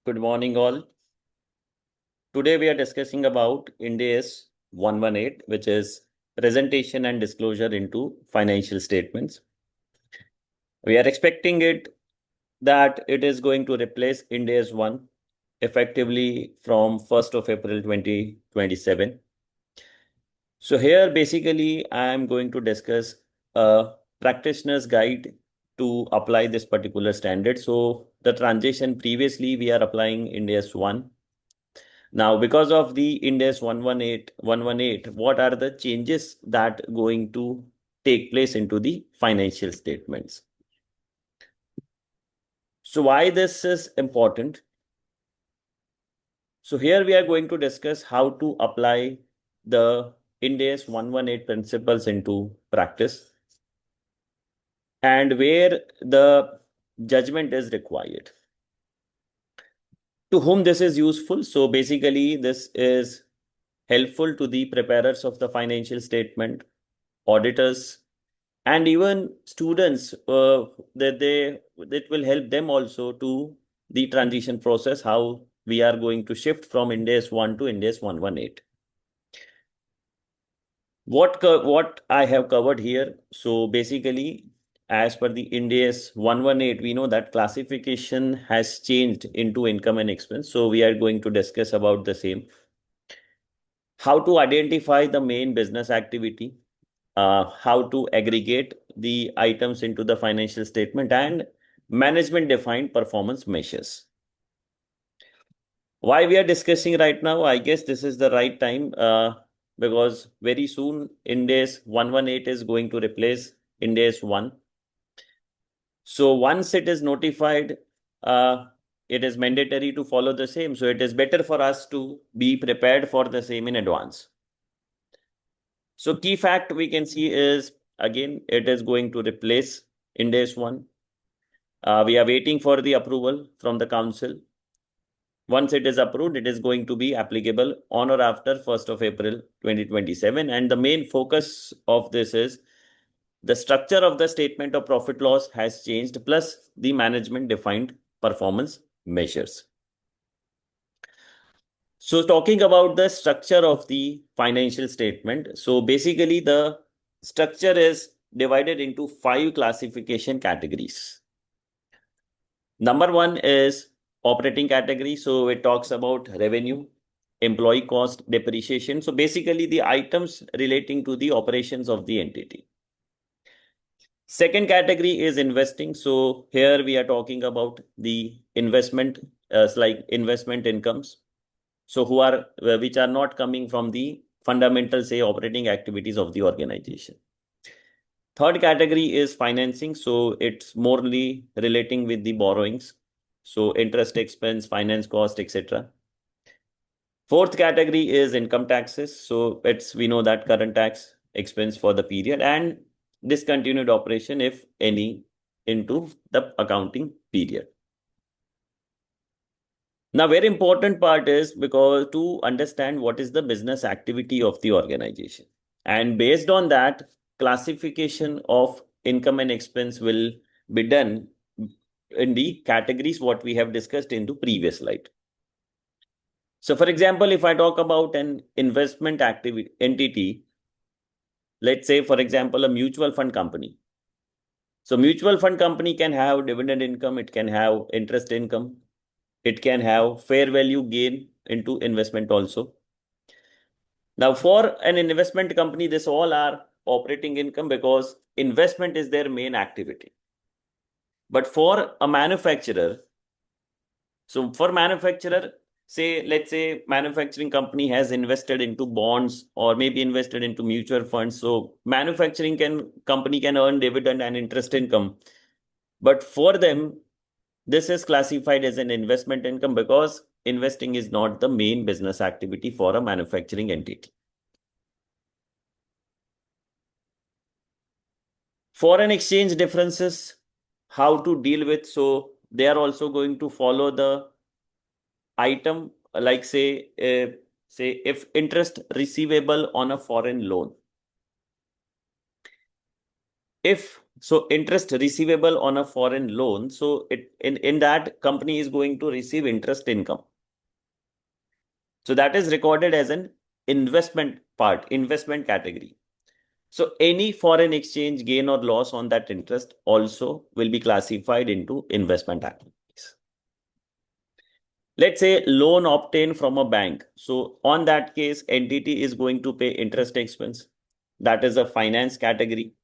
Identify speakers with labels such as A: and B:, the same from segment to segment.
A: Good morning, all. Today we are discussing about Ind AS 118, which is presentation and disclosure into financial statements. We are expecting it that it is going to replace Ind AS 1 effectively from 1st of April 2027. So here basically I am going to discuss a practitioner's guide to apply this particular standard. So the transition previously we are applying Ind AS 1. Now, because of the Ind AS 118, what are the changes that going to take place into the financial statements? So why this is important? So here we are going to discuss how to apply the Ind AS 118 principles into practice and where the judgment is required. To whom this is useful? So basically, this is helpful to the preparers of the financial statement, auditors, and even students. That will help them also to the transition process, how we are going to shift from Ind AS 1 to Ind AS 118. What I have covered here. So basically, as per the Ind AS 118, we know that classification has changed into income and expense. So we are going to discuss about the same. How to identify the main business activity, how to aggregate the items into the financial statement, and management defined performance measures. Why we are discussing right now? I guess this is the right time because very soon Ind AS 118 is going to replace Ind AS 1. So once it is notified, it is mandatory to follow the same. So it is better for us to be prepared for the same in advance. So key fact we can see is, again, it is going to replace Ind AS 1. We are waiting for the approval from the council. Once it is approved, it is going to be applicable on or after 1st of April 2027. And the main focus of this is the structure of the statement of profit loss has changed, plus the management defined performance measures. So talking about the structure of the financial statement. So basically the structure is divided into 5 classification categories. Number 1 is operating category. So it talks about revenue, employee cost, depreciation. So basically the items relating to the operations of the entity. Second category is investing. So here we are talking about the investment, like investment incomes. So which are not coming from the fundamental, say, operating activities of the organization. Third category is financing. So it's morely relating with the borrowings. So interest expense, finance cost, etc. Fourth category is income taxes. So we know that current tax expense for the period and discontinued operation, if any, into the accounting period. Now, very important part is because to understand what is the business activity of the organization. And based on that, classification of income and expense will be done in the categories what we have discussed in the previous slide. So for example, if I talk about an investment activity entity, let's say, for example, a mutual fund company. So mutual fund company can have dividend income, it can have interest income, it can have fair value gain into investment also. Now, for an investment company, this all are operating income because investment is their main activity. But for a manufacturer, so for manufacturer, let's say manufacturing company has invested into bonds or maybe invested into mutual funds. So manufacturing company can earn dividend and interest income. But for them, this is classified as an investment income because investing is not the main business activity for a manufacturing entity. Foreign exchange differences, how to deal with. So they are also going to follow the item, like say if interest receivable on a foreign loan. If So interest receivable on a foreign loan. So in that company is going to receive interest income. So that is recorded as an investment category. So any foreign exchange gain or loss on that interest also will be classified into investment activities. Let's say loan obtained from a bank. So on that case, entity is going to pay interest expense. That is a finance category.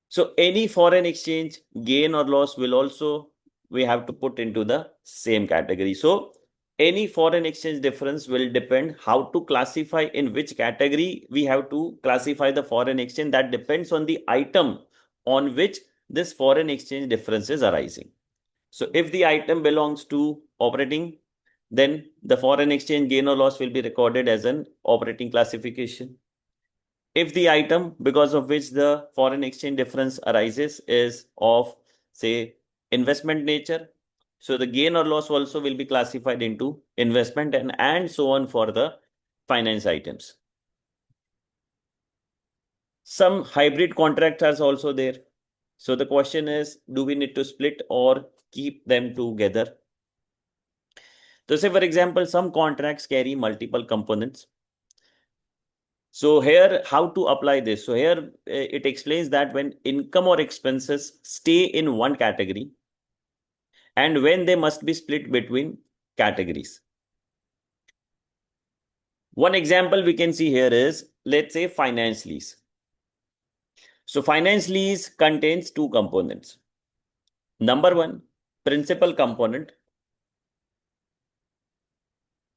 A: So any foreign exchange gain or loss will also we have to put into the same category. So any foreign exchange difference will depend how to classify in which category we have to classify the foreign exchange. That depends on the item on which this foreign exchange difference is arising. So if the item belongs to operating, then the foreign exchange gain or loss will be recorded as an operating classification. If the item because of which the foreign exchange difference arises is of, say, investment nature, so the gain or loss also will be classified into investment and so on for the finance items. Some hybrid contracts are also there. So the question is, do we need to split or keep them together? So say, for example, some contracts carry multiple components. So here, how to apply this? So here it explains that when income or expenses stay in one category and when they must be split between categories. One example we can see here is, let's say, finance lease. So finance lease contains two components. Number one, principal component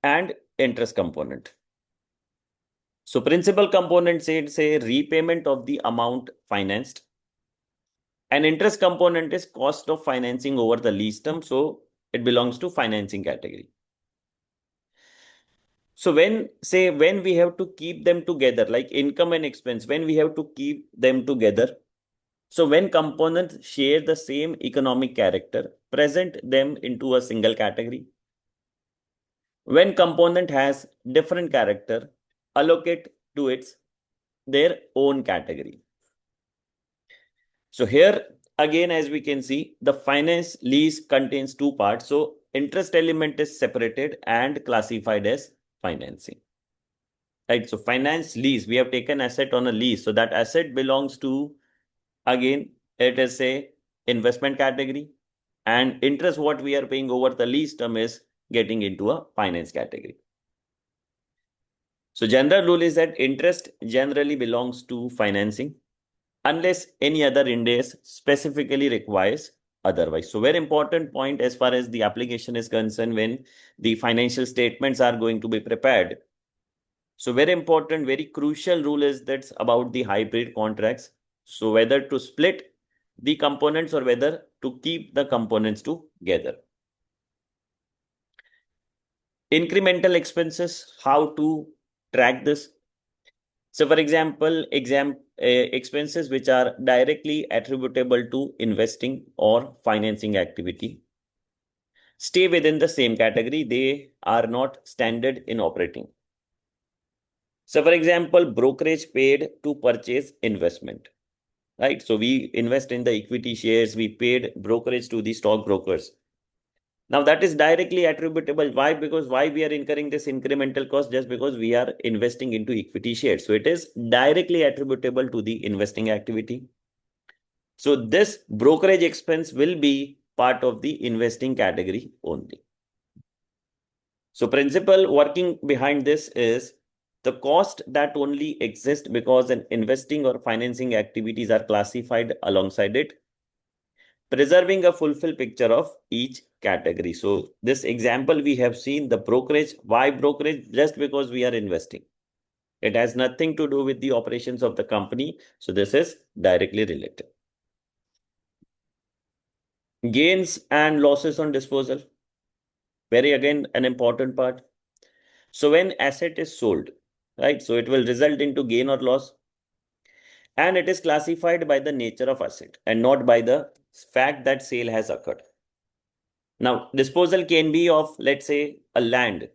A: and interest component. So principal component say repayment of the amount financed. And interest component is cost of financing over the lease term. So it belongs to financing category. So when we have to keep them together, like income and expense, when we have to keep them together. So when components share the same economic character, present them into a single category. When component has different character, allocate to its their own category. So here again, as we can see, the finance lease contains two parts. So interest element is separated and classified as financing. Right. So finance lease, we have taken asset on a lease. So that asset belongs to, again, it is a investment category, and interest what we are paying over the lease term is getting into a finance category. So general rule is that interest generally belongs to financing unless any other Ind AS specifically requires otherwise. So very important point as far as the application is concerned when the financial statements are going to be prepared. So very important, very crucial rule is that's about the hybrid contracts. So whether to split the components or whether to keep the components together. Incremental expenses, how to track this? So for example, expenses which are directly attributable to investing or financing activity stay within the same category. They are not standard in operating. So for example, brokerage paid to purchase investment, right? So we invest in the equity shares, we paid brokerage to the stock brokers. Now that is directly attributable. Why? Because why we are incurring this incremental cost? Just because we are investing into equity shares. So it is directly attributable to the investing activity. So this brokerage expense will be part of the investing category only. So principle working behind this is the cost that only exists because an investing or financing activities are classified alongside it, preserving a fulfilled picture of each category. So this example we have seen the brokerage. Why brokerage? Just because we are investing. It has nothing to do with the operations of the company. So this is directly related. Gains and losses on disposal. Very again an important part. So when asset is sold, right? So it will result into gain or loss. And it is classified by the nature of asset and not by the fact that sale has occurred. Now, disposal can be of, let's say, a land.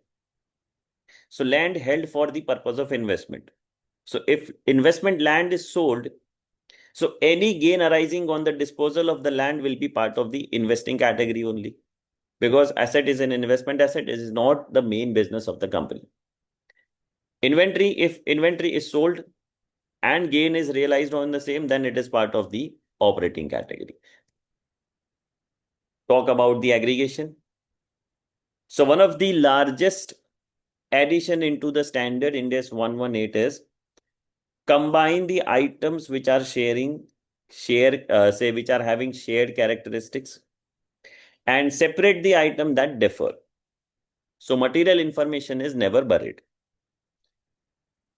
A: So land held for the purpose of investment. So if investment land is sold, So any gain arising on the disposal of the land will be part of the investing category only, because asset is an investment asset. It is not the main business of the company. Inventory, if inventory is sold and gain is realized on the same, then it is part of the operating category. Talk about the aggregation. So one of the largest addition into the standard Ind AS 118 is combine the items which are which are having shared characteristics, and separate the item that differ. So material information is never buried.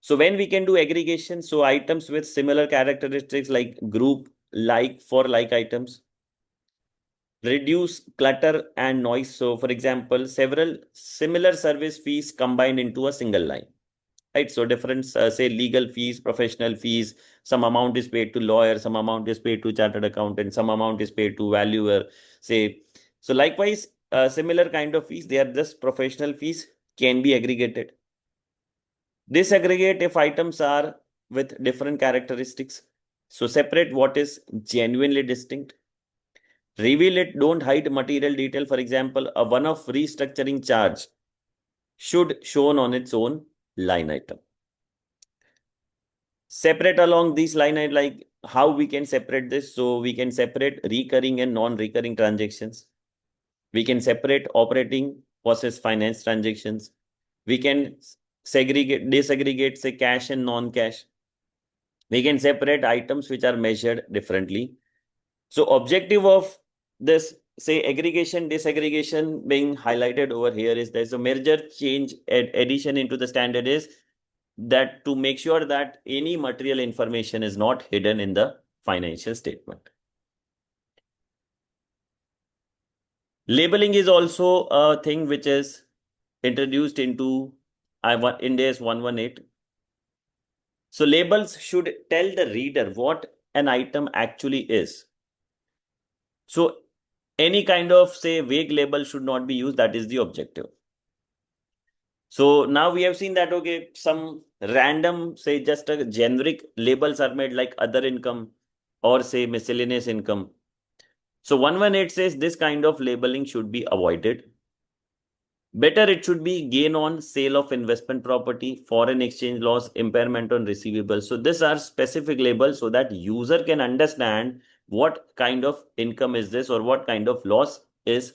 A: So when we can do aggregation, so items with similar characteristics like group like for like items, reduce clutter and noise. So for example, several similar service fees combined into a single line. Right, so different, say legal fees, professional fees, some amount is paid to lawyer, some amount is paid to chartered accountant, some amount is paid to valuer, say. So likewise, similar kind of fees, they are just professional fees, can be aggregated. Disaggregate if items are with different characteristics. So separate what is genuinely distinct. Reveal it, don't hide material detail. For example, a one-off restructuring charge should shown on its own line item. Separate along these line item, like how we can separate this. So we can separate recurring and non-recurring transactions. We can separate operating versus finance transactions. We can disaggregate, say cash and non-cash. We can separate items which are measured differently. So objective of this, say aggregation, disaggregation being highlighted over here is there's a major change addition into the standard is that to make sure that any material information is not hidden in the financial statement. Labeling is also a thing which is introduced into Ind AS 118. So labels should tell the reader what an item actually is. So any kind of, say, vague label should not be used. That is the objective. So now we have seen that, okay, some random, say just a generic labels are made like other income or say miscellaneous income. So 118 says this kind of labeling should be avoided. Better it should be gain on sale of investment property, foreign exchange loss, impairment on receivables. So these are specific labels so that user can understand what kind of income is this or what kind of loss is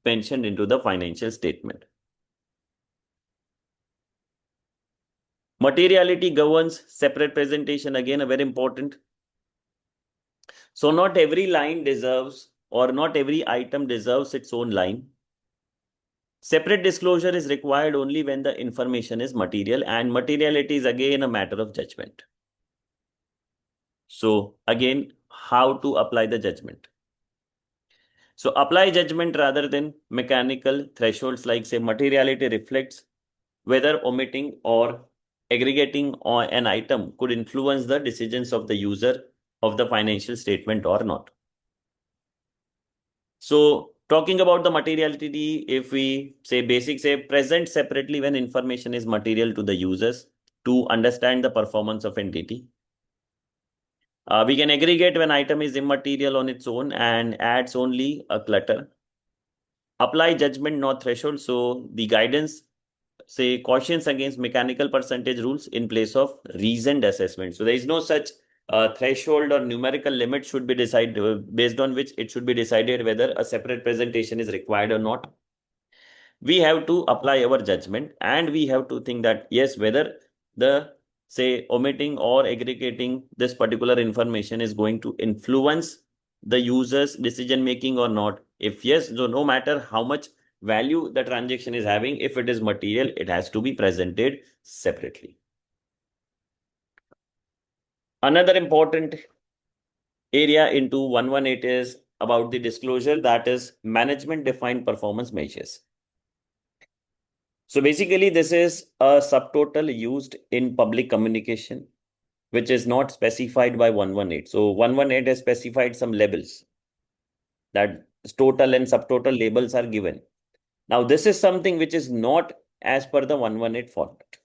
A: mentioned into the financial statement. Materiality governs separate presentation, again, a very important. So not every line deserves or not every item deserves its own line. Separate disclosure is required only when the information is material, and materiality is again a matter of judgment. So again, how to apply the judgment? So apply judgment rather than mechanical thresholds, like say materiality reflects whether omitting or aggregating on an item could influence the decisions of the user of the financial statement or not. So talking about the materiality, if we say basic, say present separately when information is material to the users to understand the performance of entity. We can aggregate when item is immaterial on its own and adds only a clutter. Apply judgment, not threshold. So the guidance, say, cautions against mechanical percentage rules in place of reasoned assessment. So there is no such threshold or numerical limit should be decided based on which it should be decided whether a separate presentation is required or not. We have to apply our judgment and we have to think that yes, whether the, say, omitting or aggregating this particular information is going to influence the user's decision making or not. If yes, so no matter how much value the transaction is having, if it is material, it has to be presented separately. Another important area into 118 is about the disclosure, that is management defined performance measures. So basically, this is a subtotal used in public communication, which is not specified by 118. So 118 has specified some labels that total and subtotal labels are given. Now, this is something which is not as per the 118 format.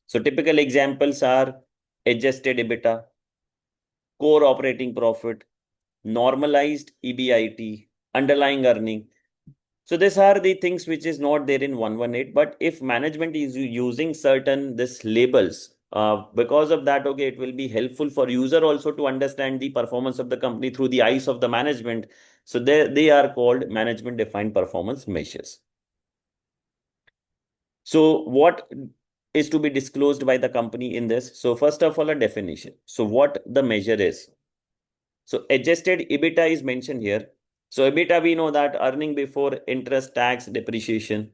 A: So typical examples are adjusted EBITDA, core operating profit, normalized EBIT, underlying earning. So these are the things which is not there in 118. But if management is using certain this labels, because of that, okay, it will be helpful for user also to understand the performance of the company through the eyes of the management. So they are called management defined performance measures. So what is to be disclosed by the company in this? So first of all, a definition. So what the measure is. So adjusted EBITDA is mentioned here. So EBITDA, we know that earning before interest, tax, depreciation.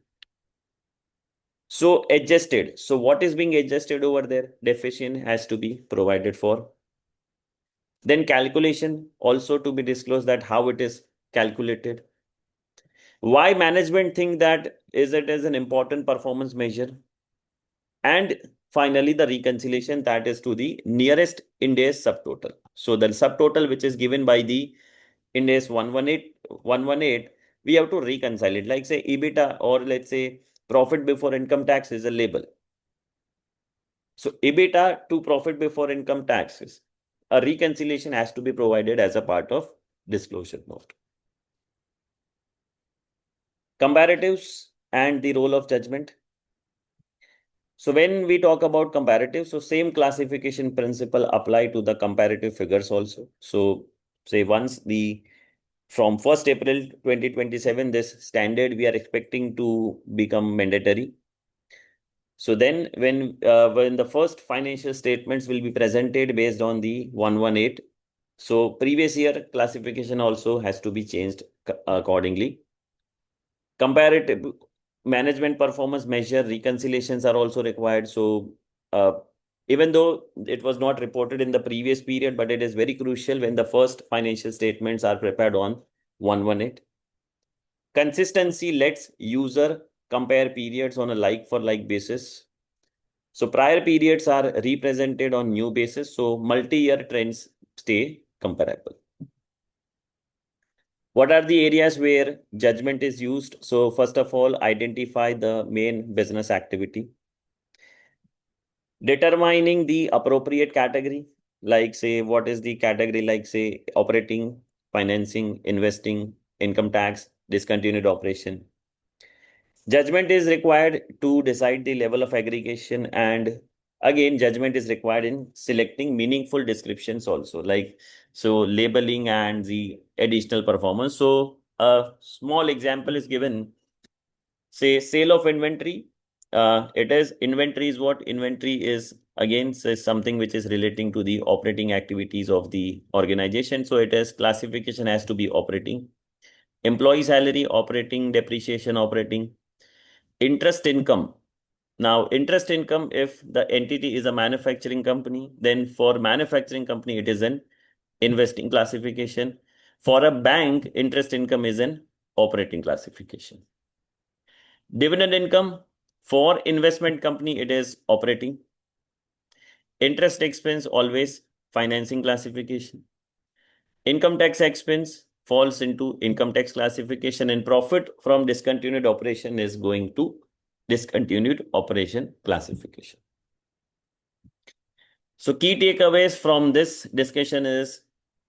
A: So adjusted. So what is being adjusted over there? Definition has to be provided for. Then calculation also to be disclosed, that how it is calculated. Why management think that is it as an important performance measure? And finally, the reconciliation, that is to the nearest Ind AS subtotal. So the subtotal which is given by the Ind AS 118, we have to reconcile it. Like say EBITDA, or let's say profit before income tax is a label. So EBITDA to profit before income taxes, a reconciliation has to be provided as a part of disclosure note. Comparatives and the role of judgment. So when we talk about comparative, so same classification principle apply to the comparative figures also. So say once the from 1st April 2027, this standard we are expecting to become mandatory. So then when the first financial statements will be presented based on the 118, so previous year classification also has to be changed accordingly. Comparative management performance measure reconciliations are also required. So even though it was not reported in the previous period, but it is very crucial when the first financial statements are prepared on 118. Consistency lets user compare periods on a like for like basis. So prior periods are represented on new basis. So multi-year trends stay comparable. What are the areas where judgment is used? So first of all, identify the main business activity. Determining the appropriate category, like say, what is the category, like say operating, financing, investing, income tax, discontinued operation. Judgment is required to decide the level of aggregation, and again, judgment is required in selecting meaningful descriptions also, like so labeling and the additional performance. So a small example is given, say sale of inventory. It is inventory is what? Inventory is again says something which is relating to the operating activities of the organization. So it is classification has to be operating. Employee salary, operating, depreciation, operating. Interest income. Now, interest income, if the entity is a manufacturing company, then for manufacturing company, it is an investing classification. For a bank, interest income is an operating classification. Dividend income, for investment company, it is operating. Interest expense, always financing classification. Income tax expense falls into income tax classification, and profit from discontinued operation is going to discontinued operation classification. So key takeaways from this discussion is,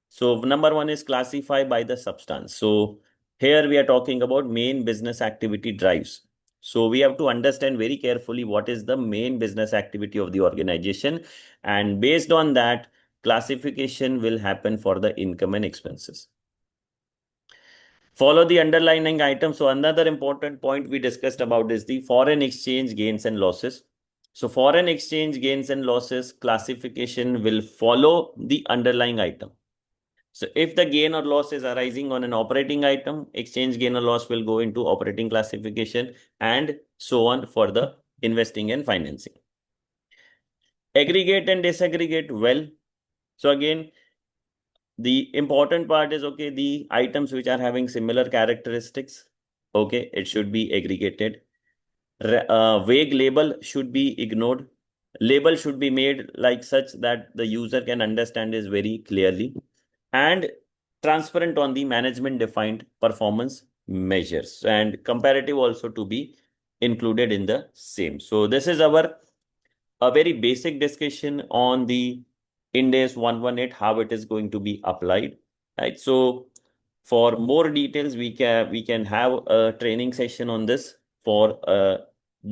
A: so number one is classify by the substance. So here we are talking about main business activity drives. So we have to understand very carefully what is the main business activity of the organization, and based on that, classification will happen for the income and expenses. Follow the underlying items. So another important point we discussed about is the foreign exchange gains and losses. So foreign exchange gains and losses classification will follow the underlying item. So if the gain or loss is arising on an operating item, exchange gain or loss will go into operating classification, and so on for the investing and financing. Aggregate and disaggregate well. So again, the important part is, okay, the items which are having similar characteristics, okay, it should be aggregated. Vague label should be ignored. Label should be made like such that the user can understand is very clearly, and transparent on the management defined performance measures, and comparative also to be included in the same. So this is our a very basic discussion on the Ind AS 118, how it is going to be applied, right? So for more details, we can have a training session on this for a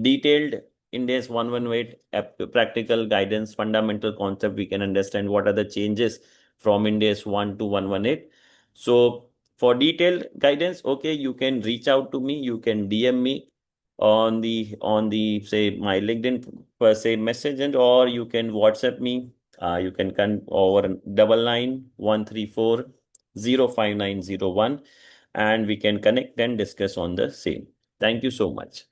A: detailed Ind AS 118 practical guidance, fundamental concept. We can understand what are the changes from Ind AS 1 to 118. So for detailed guidance, okay, you can reach out to me, you can DM me on the say my LinkedIn per se message, and or you can WhatsApp me. You can come over 99 134 05901, and we can connect and discuss on the same. Thank you so much.